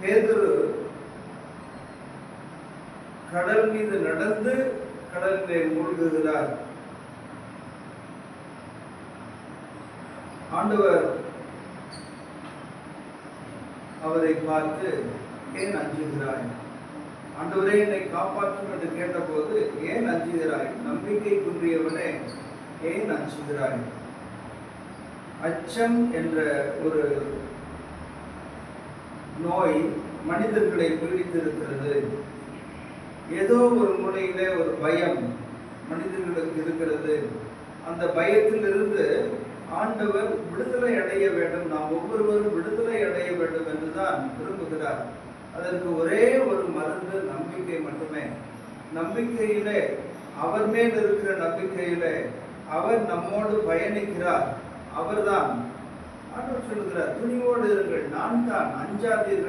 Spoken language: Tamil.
பேதுரு கடல் மீது நடந்து கடலிலே மூழ்குகிறார். ஆண்டவர் அவரை பார்த்து, ஏன் அஞ்சுகிறாய்? ஆண்டவரே என்னை காப்பாற்றும் என்று கேட்டபோது, ஏன் அஞ்சுகிறாய்? நம்பிக்கை குன்றியவனே ஏன் அஞ்சுகிறாய்? அச்சம் என்ற ஒரு நோய் மனிதர்களை பீடித்திருக்கிறது. ஏதோ ஒரு முறையிலே ஒரு பயம் மனிதர்களுக்கு இருக்கிறது. அந்த பயத்திலிருந்து ஆண்டவர் விடுதலை அடைய வேண்டும், நாம் ஒவ்வொருவரும் விடுதலை அடைய வேண்டும் என்றுதான் விரும்புகிறார். அதற்கு ஒரே ஒரு மருந்து நம்பிக்கை மட்டுமே. நம்பிக்கையிலே, அவர் மேல் இருக்கிற நம்பிக்கையிலே அவர் நம்மோடு பயணிக்கிறார். அவர்தான் ஆண்டவர் சொல்லுகிறார், துணிவோடு இருங்கள், நான் தான், அஞ்சாதீர்கள்.